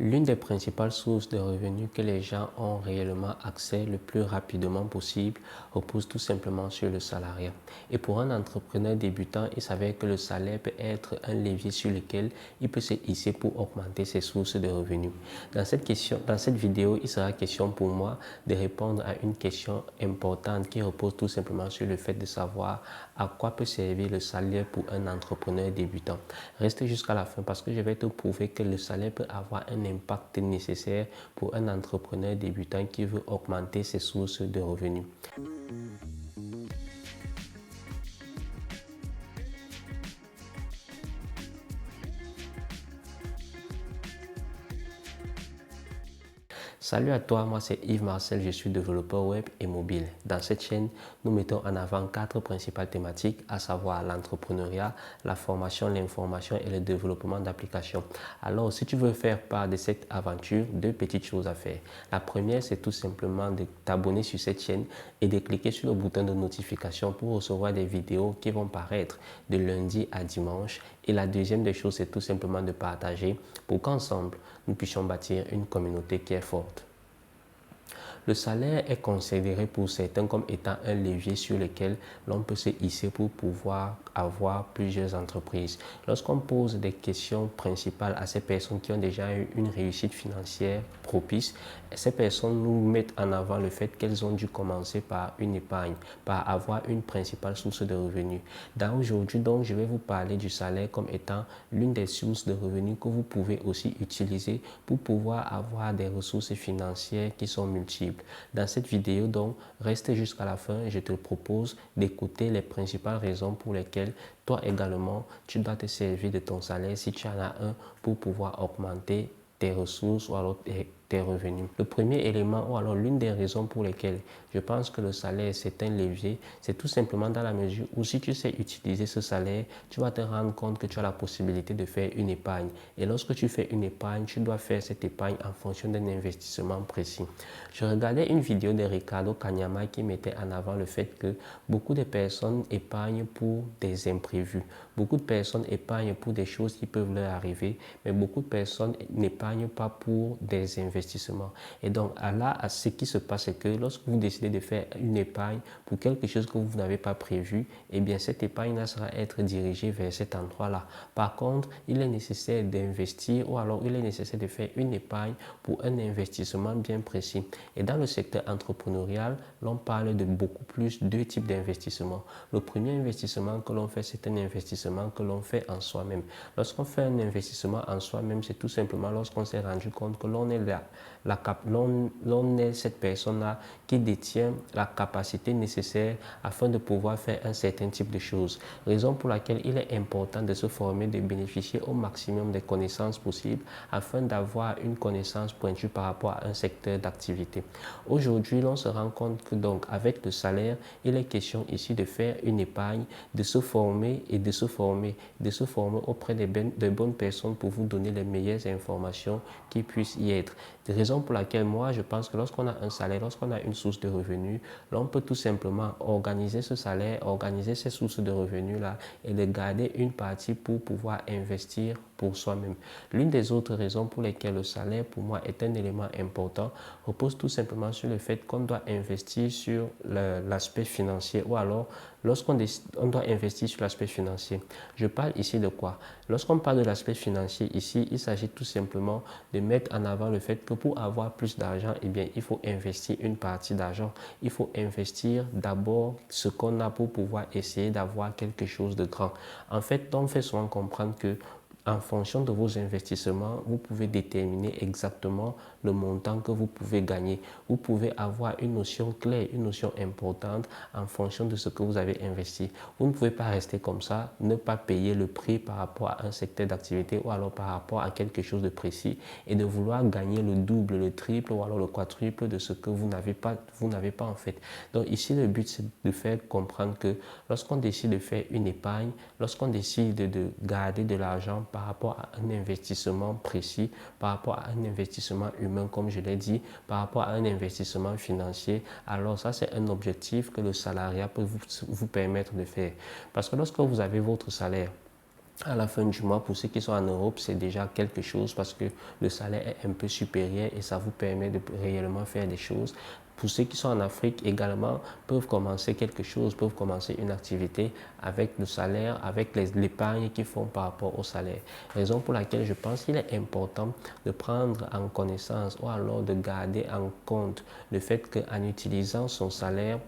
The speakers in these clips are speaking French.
L'une des principales sources de revenus que les gens ont réellement accès le plus rapidement possible repose tout simplement sur le salariat. Et pour un entrepreneur débutant, il s'avère que le salaire peut être un levier sur lequel il peut se hisser pour augmenter ses sources de revenus. Dans cette vidéo, il sera question pour moi de répondre à une question importante qui repose tout simplement sur le fait de savoir à quoi peut servir le salaire pour un entrepreneur débutant. Reste jusqu'à la fin parce que je vais te prouver que le salaire peut avoir un impact nécessaire pour un entrepreneur débutant qui veut augmenter ses sources de revenus. Salut à toi, moi c'est Yves Marcel, je suis développeur web et mobile. Dans cette chaîne, nous mettons en avant 4 principales thématiques, à savoir l'entrepreneuriat, la formation, l'information et le développement d'applications. Alors, si tu veux faire part de cette aventure, 2 petites choses à faire. La première, c'est tout simplement de t'abonner sur cette chaîne et de cliquer sur le bouton de notification pour recevoir des vidéos qui vont paraître de lundi à dimanche. Et la deuxième des choses, c'est tout simplement de partager pour qu'ensemble, nous puissions bâtir une communauté qui est forte. Le salaire est considéré pour certains comme étant un levier sur lequel l'on peut se hisser pour pouvoir avoir plusieurs entreprises. Lorsqu'on pose des questions principales à ces personnes qui ont déjà eu une réussite financière propice, ces personnes nous mettent en avant le fait qu'elles ont dû commencer par une épargne, par avoir une principale source de revenus. Dans aujourd'hui, donc, je vais vous parler du salaire comme étant l'une des sources de revenus que vous pouvez aussi utiliser pour pouvoir avoir des ressources financières qui sont multiples. Dans cette vidéo, donc, restez jusqu'à la fin et je te propose d'écouter les principales raisons pour lesquelles toi également, tu dois te servir de ton salaire si tu en as un pour pouvoir augmenter tes ressources ou alors tes revenus. Le premier élément ou alors l'une des raisons pour lesquelles je pense que le salaire c'est un levier, c'est tout simplement dans la mesure où si tu sais utiliser ce salaire, tu vas te rendre compte que tu as la possibilité de faire une épargne. Et lorsque tu fais une épargne, tu dois faire cette épargne en fonction d'un investissement précis. Je regardais une vidéo de Ricardo Kanyama qui mettait en avant le fait que beaucoup de personnes épargnent pour des imprévus. Beaucoup de personnes épargnent pour des choses qui peuvent leur arriver, mais beaucoup de personnes n'épargnent pas pour des investissements. Et donc, là, ce qui se passe, c'est que lorsque vous décidez de faire une épargne pour quelque chose que vous n'avez pas prévu, eh bien, cette épargne-là sera être dirigée vers cet endroit-là. Par contre, il est nécessaire d'investir ou alors il est nécessaire de faire une épargne pour un investissement bien précis. Et dans le secteur entrepreneurial, l'on parle de beaucoup plus deux types d'investissements. Le premier investissement que l'on fait, c'est un investissement que l'on fait en soi-même. Lorsqu'on fait un investissement en soi-même, c'est tout simplement lorsqu'on s'est rendu compte que l'on est là, l'on est cette personne-là qui détient la capacité nécessaire afin de pouvoir faire un certain type de choses. Raison pour laquelle il est important de se former, de bénéficier au maximum des connaissances possibles afin d'avoir une connaissance pointue par rapport à un secteur d'activité. Aujourd'hui, l'on se rend compte que donc avec le salaire, il est question ici de faire une épargne, de se former et de se former auprès de bonnes personnes pour vous donner les meilleures informations qui puissent y être. Raison pour laquelle moi, je pense que lorsqu'on a un salaire, lorsqu'on a une source de revenus, l'on peut tout simplement organiser ce salaire, organiser ces sources de revenus-là et de garder une partie pour pouvoir investir pour soi-même. L'une des autres raisons pour lesquelles le salaire, pour moi, est un élément important, repose tout simplement sur le fait qu'on doit investir sur l'aspect financier ou alors lorsqu'on doit investir sur l'aspect financier. Je parle ici de quoi? Lorsqu'on parle de l'aspect financier ici, il s'agit tout simplement de mettre en avant le fait que pour avoir plus d'argent, eh bien, il faut investir une partie d'argent. Il faut investir d'abord ce qu'on a pour pouvoir essayer d'avoir quelque chose de grand. En fait, on fait souvent comprendre que en fonction de vos investissements, vous pouvez déterminer exactement le montant que vous pouvez gagner. Vous pouvez avoir une notion claire, une notion importante en fonction de ce que vous avez investi. Vous ne pouvez pas rester comme ça, ne pas payer le prix par rapport à un secteur d'activité ou alors par rapport à quelque chose de précis et de vouloir gagner le double, le triple ou alors le quadruple de ce que vous n'avez pas en fait. Donc ici, le but, c'est de faire comprendre que lorsqu'on décide de faire une épargne, lorsqu'on décide de garder de l'argent par rapport à un investissement précis, par rapport à un investissement humain, comme je l'ai dit, par rapport à un investissement financier, alors ça, c'est un objectif que le salariat peut vous permettre de faire. Parce que lorsque vous avez votre salaire, à la fin du mois. Pour ceux qui sont en Europe, c'est déjà quelque chose parce que le salaire est un peu supérieur et ça vous permet de réellement faire des choses. Pour ceux qui sont en Afrique également, peuvent commencer quelque chose, peuvent commencer une activité avec le salaire, avec l'épargne qu'ils font par rapport au salaire. Raison pour laquelle je pense qu'il est important de prendre en connaissance ou alors de garder en compte le fait qu'en utilisant son salaire,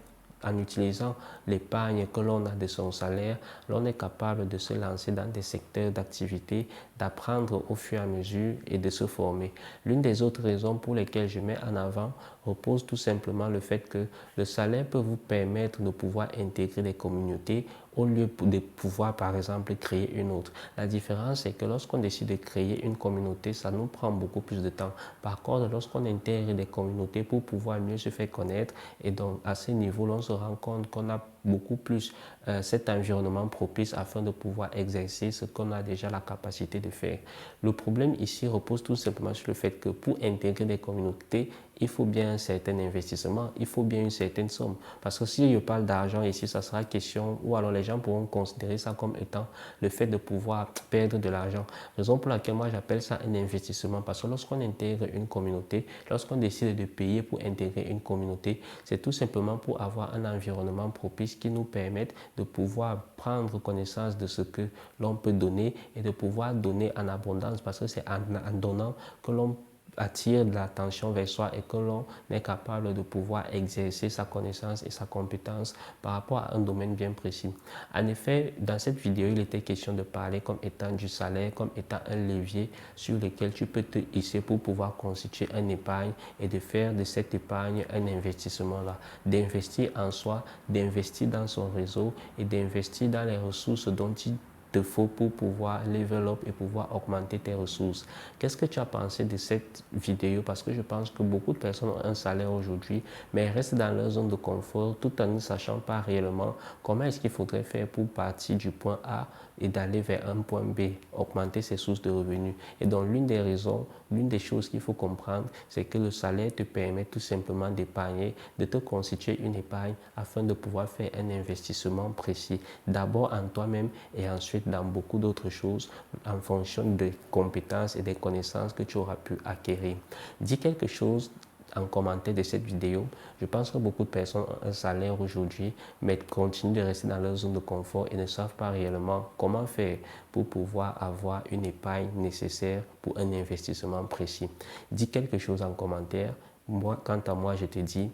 en utilisant l'épargne que l'on a de son salaire, l'on est capable de se lancer dans des secteurs d'activité, d'apprendre au fur et à mesure et de se former. L'une des autres raisons pour lesquelles je mets en avant repose tout simplement le fait que le salaire peut vous permettre de pouvoir intégrer des communautés au lieu de pouvoir, par exemple, créer une autre. La différence, c'est que lorsqu'on décide de créer une communauté, ça nous prend beaucoup plus de temps. Par contre, lorsqu'on intègre des communautés pour pouvoir mieux se faire connaître, et donc à ce niveau, on se rend compte qu'on a beaucoup plus cet environnement propice afin de pouvoir exercer ce qu'on a déjà la capacité de faire. Le problème ici repose tout simplement sur le fait que pour intégrer des communautés, il faut bien un certain investissement, il faut bien une certaine somme. Parce que si je parle d'argent ici, ça sera question, ou alors les gens pourront considérer ça comme étant le fait de pouvoir perdre de l'argent. Raison pour laquelle moi j'appelle ça un investissement. Parce que lorsqu'on intègre une communauté, lorsqu'on décide de payer pour intégrer une communauté, c'est tout simplement pour avoir un environnement propice qui nous permette de pouvoir prendre connaissance de ce que l'on peut donner et de pouvoir donner en abondance parce que c'est en donnant que l'on attire de l'attention vers soi et que l'on est capable de pouvoir exercer sa connaissance et sa compétence par rapport à un domaine bien précis. En effet, dans cette vidéo, il était question de parler comme étant du salaire, comme étant un levier sur lequel tu peux te hisser pour pouvoir constituer un épargne et de faire de cette épargne un investissement là, d'investir en soi, d'investir dans son réseau et d'investir dans les ressources dont il te faut pour pouvoir level up et pouvoir augmenter tes ressources. Qu'est-ce que tu as pensé de cette vidéo? Parce que je pense que beaucoup de personnes ont un salaire aujourd'hui, mais restent dans leur zone de confort tout en ne sachant pas réellement comment est-ce qu'il faudrait faire pour partir du point A et d'aller vers un point B, augmenter ses sources de revenus. Et donc, l'une des raisons, l'une des choses qu'il faut comprendre, c'est que le salaire te permet tout simplement d'épargner, de te constituer une épargne afin de pouvoir faire un investissement précis. D'abord en toi-même et ensuite dans beaucoup d'autres choses en fonction des compétences et des connaissances que tu auras pu acquérir. Dis quelque chose en commentaire de cette vidéo. Je pense que beaucoup de personnes ont un salaire aujourd'hui, mais continuent de rester dans leur zone de confort et ne savent pas réellement comment faire pour pouvoir avoir une épargne nécessaire pour un investissement précis. Dis quelque chose en commentaire. Moi, quant à moi, je te dis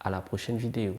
à la prochaine vidéo.